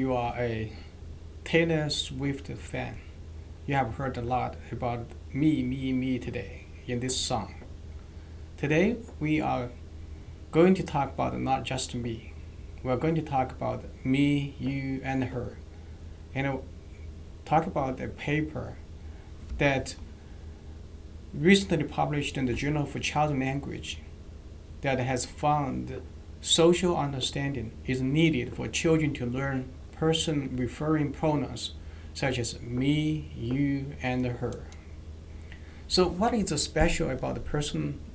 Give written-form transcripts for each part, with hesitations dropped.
You are a Taylor Swift fan. You have heard a lot about me, me, me today in this song. Today we are going to talk about not just me. We're going to talk about me, you, and her. And talk about a paper that recently published in the Journal for Child Language that has found social understanding is needed for children to learn person referring pronouns such as me, you, and her. So what is special about the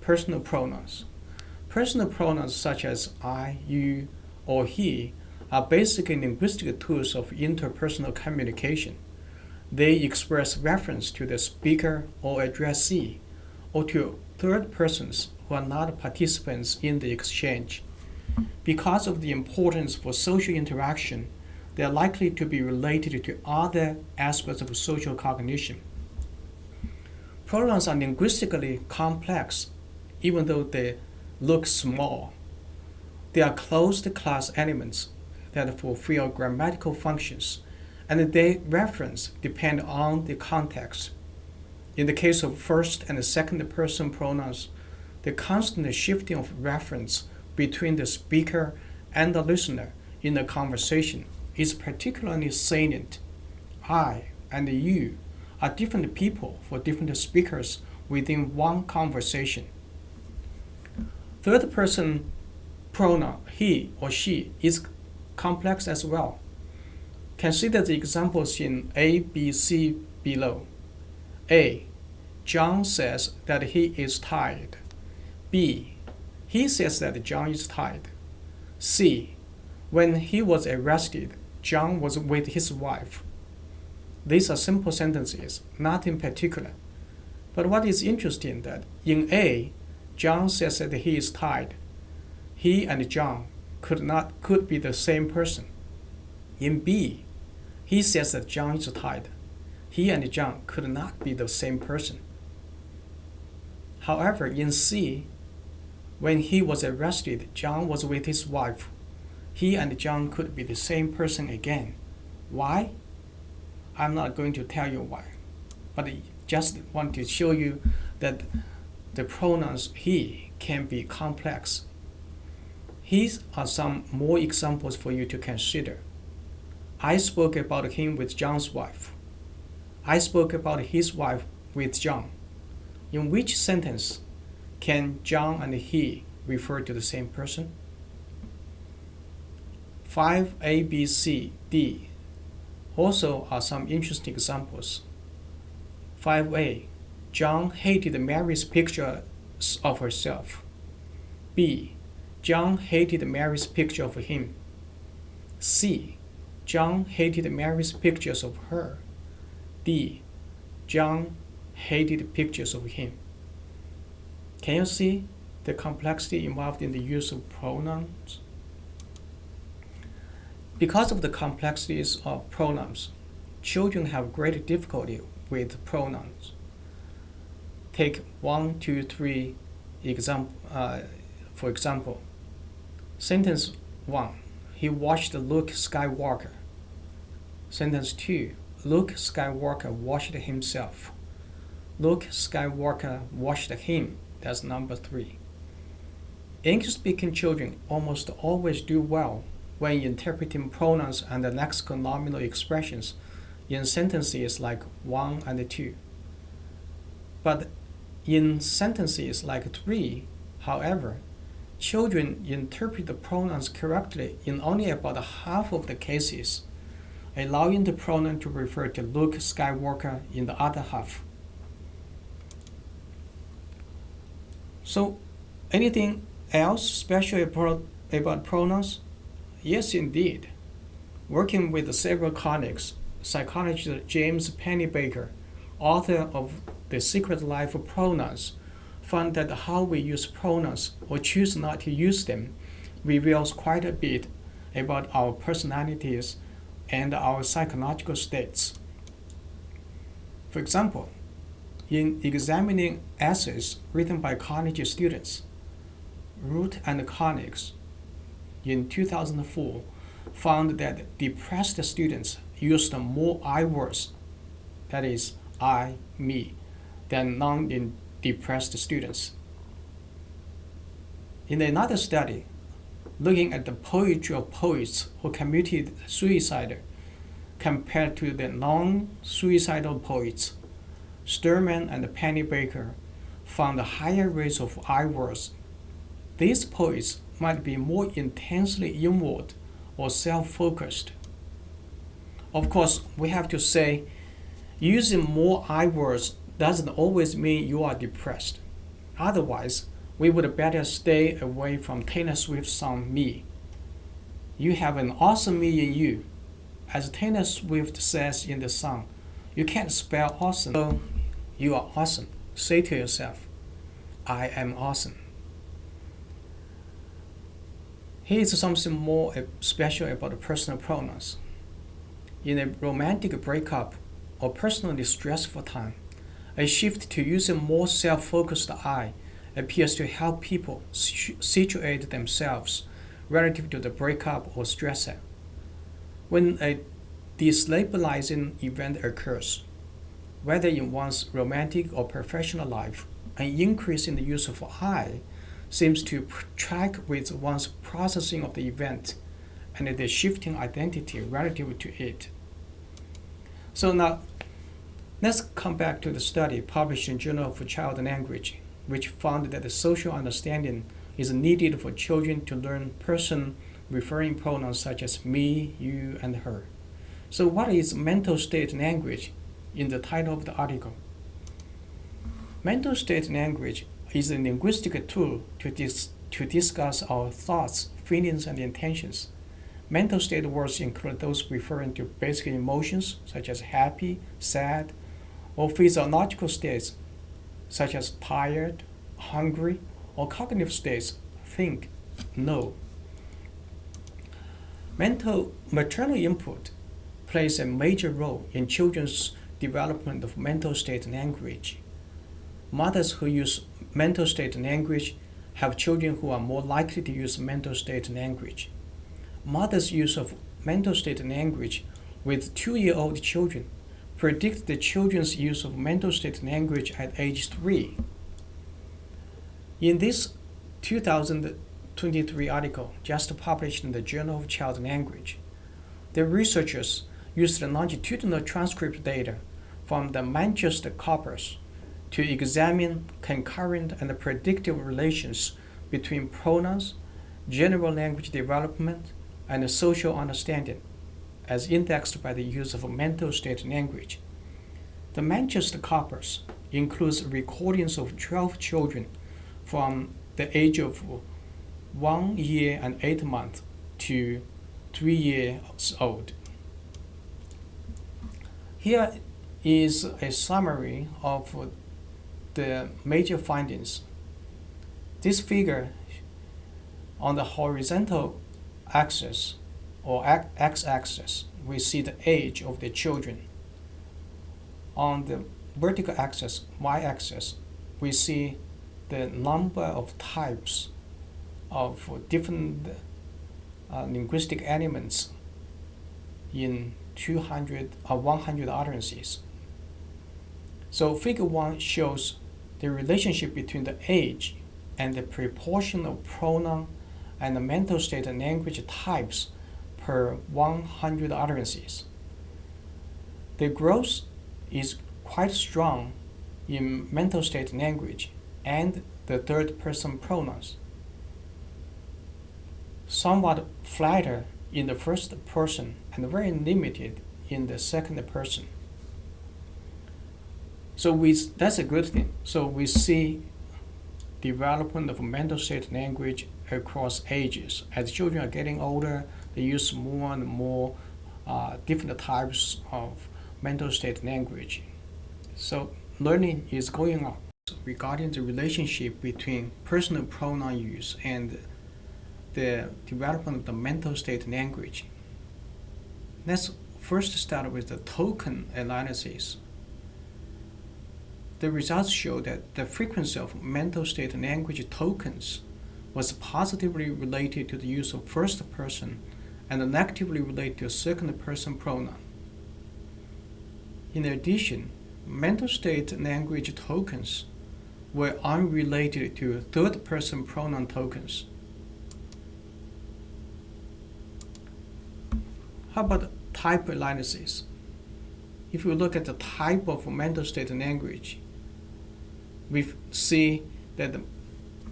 personal pronouns? Personal pronouns such as I, you, or he are basically linguistic tools of interpersonal communication. They express reference to the speaker or addressee or to third persons who are not participants in the exchange. Because of the importance for social interaction, they are likely to be related to other aspects of social cognition. Pronouns are linguistically complex, even though they look small. They are closed class elements that fulfill grammatical functions, and their reference depend on the context. In the case of first and second person pronouns, the constant shifting of reference between the speaker and the listener in a conversation is particularly salient. I and you are different people for different speakers within one conversation. Third person pronoun he or she is complex as well. Consider the examples in A, B, C below. A. John says that he is tired. B. He says that John is tired. C. When he was arrested, John was with his wife. These are simple sentences, nothing particular. But what is interesting that in A, John says that he is tired. He and John could be the same person. In B, he says that John is tired. He and John could not be the same person. However, in C, when he was arrested, John was with his wife. He and John could be the same person again. Why? I'm not going to tell you why, but I just want to show you that the pronouns he can be complex. Here are some more examples for you to consider. I spoke about him with John's wife. I spoke about his wife with John. In which sentence can John and he refer to the same person? 5, A, B, C, D also are some interesting examples. 5A. John hated Mary's picture of herself. B. John hated Mary's picture of him. C. John hated Mary's pictures of her. D. John hated pictures of him. Can you see the complexity involved in the use of pronouns? Because of the complexities of pronouns, children have great difficulty with pronouns. Take 1, 2, 3 for example. Sentence 1. He watched Luke Skywalker. Sentence 2. Luke Skywalker washed himself. Luke Skywalker washed him. That's number 3. English-speaking children almost always do well when interpreting pronouns and lexical nominal expressions in sentences like 1 and 2. But in sentences like 3, however, children interpret the pronouns correctly in only about half of the cases, allowing the pronoun to refer to Luke Skywalker in the other half. So, anything else special about pronouns? Yes, indeed. Working with several colleagues, psychologist James Pennebaker, author of The Secret Life of Pronouns, found that how we use pronouns or choose not to use them reveals quite a bit about our personalities and our psychological states. For example, in examining essays written by college students, Root and colleagues in 2004 found that depressed students used more I words, that is, I, me, than non-depressed students. In another study, looking at the poetry of poets who committed suicide compared to the non-suicidal poets, Sturman and Pennebaker found higher rates of I words. These poets might be more intensely inward or self-focused. Of course, we have to say, using more I words doesn't always mean you are depressed. Otherwise, we would better stay away from Taylor Swift's song Me. You have an awesome me in you. As Taylor Swift says in the song, you can't spell awesome, so you are awesome. Say to yourself, I am awesome. Here is something more special about personal pronouns. In a romantic breakup or personally stressful time, a shift to using more self-focused I appears to help people situate themselves relative to the breakup or stressor. When a destabilizing event occurs, whether in one's romantic or professional life, an increase in the use of I seems to track with one's processing of the event and the shifting identity relative to it. So now, let's come back to the study published in Journal of Child Language, which found that the social understanding is needed for children to learn person-referring pronouns such as me, you, and her. So what is mental state language in the title of the article? Mental state language is a linguistic tool to discuss our thoughts, feelings, and intentions. Mental state words include those referring to basic emotions such as happy, sad, or physiological states such as tired, hungry, or cognitive states, think, know. Maternal input plays a major role in children's development of mental state language. Mothers who use mental state language have children who are more likely to use mental state language. Mothers' use of mental state language with 2-year-old children predict the children's use of mental state language at age 3. In this 2023 article, just published in the Journal of Child Language, the researchers used the longitudinal transcript data from the Manchester corpus to examine concurrent and predictive relations between pronouns, general language development, and social understanding, as indexed by the use of mental state language. The Manchester corpus includes recordings of 12 children from the age of 1 year and 8 months to 3 years old. Here is a summary of the major findings. This figure on the horizontal axis or x-axis, we see the age of the children. On the vertical axis, y-axis, we see the number of types of different linguistic elements in 100 utterances. So figure 1 shows the relationship between the age and the proportion of pronoun and the mental state and language types per 100 utterances. The growth is quite strong in mental state language and the third person pronouns, somewhat flatter in the first person and very limited in the second person. So that's a good thing. So we see development of mental state language across ages. As children are getting older, they use more and more different types of mental state language. So learning is going up regarding the relationship between personal pronoun use and the development of the mental state language. Let's first start with the token analysis. The results show that the frequency of mental state language tokens was positively related to the use of first person and negatively relate to a second person pronoun. In addition, mental state language tokens were unrelated to third person pronoun tokens. How about type analysis? If we look at the type of mental state language, we see that the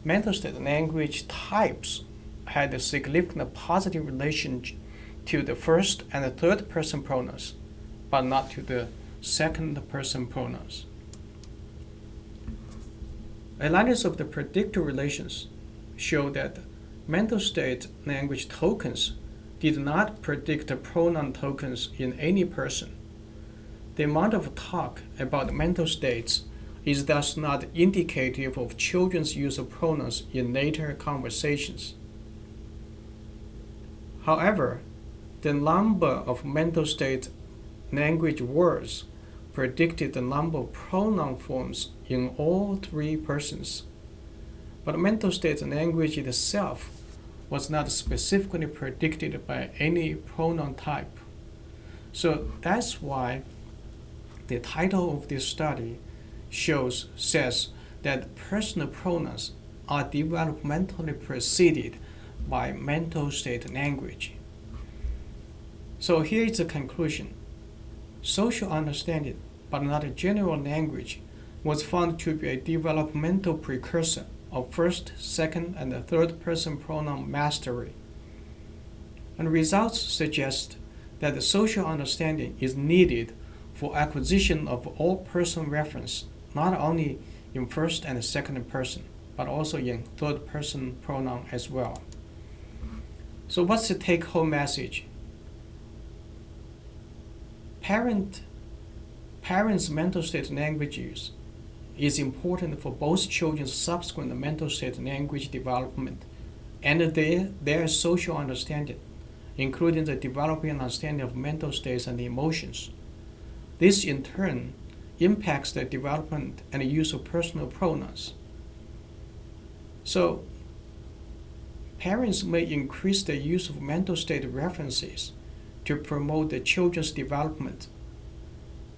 mental state language types had a significant positive relation to the first and the third person pronouns, but not to the second person pronouns. Analysis of the predictor relations show that mental state language tokens did not predict the pronoun tokens in any person. The amount of talk about mental states is thus not indicative of children's use of pronouns in later conversations. However, the number of mental state language words predicted the number of pronoun forms in all three persons. But mental state language itself was not specifically predicted by any pronoun type. So that's why the title of this study says that personal pronouns are developmentally preceded by mental state language. So here is the conclusion. Social understanding, but not a general language, was found to be a developmental precursor of first, second, and third person pronoun mastery. And results suggest that the social understanding is needed for acquisition of all person reference, not only in first and second person, but also in third person pronoun as well. So what's the take-home message? Parents' mental state language use is important for both children's subsequent mental state language development and their social understanding, including the developing understanding of mental states and emotions. This in turn impacts the development and use of personal pronouns. So, parents may increase the use of mental state references to promote the children's development.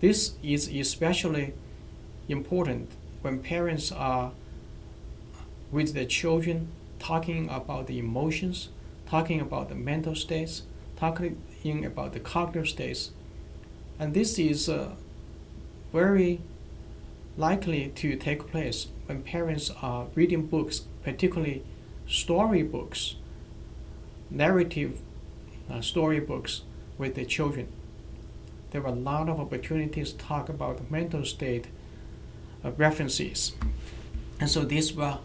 This is especially important when parents are with their children talking about the emotions, talking about the mental states, talking about the cognitive states. And this is very likely to take place when parents are reading books, particularly storybooks, narrative storybooks with their children. There are a lot of opportunities to talk about mental state references. And so this will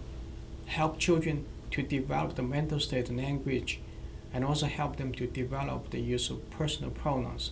help children to develop the mental state language and also help them to develop the use of personal pronouns.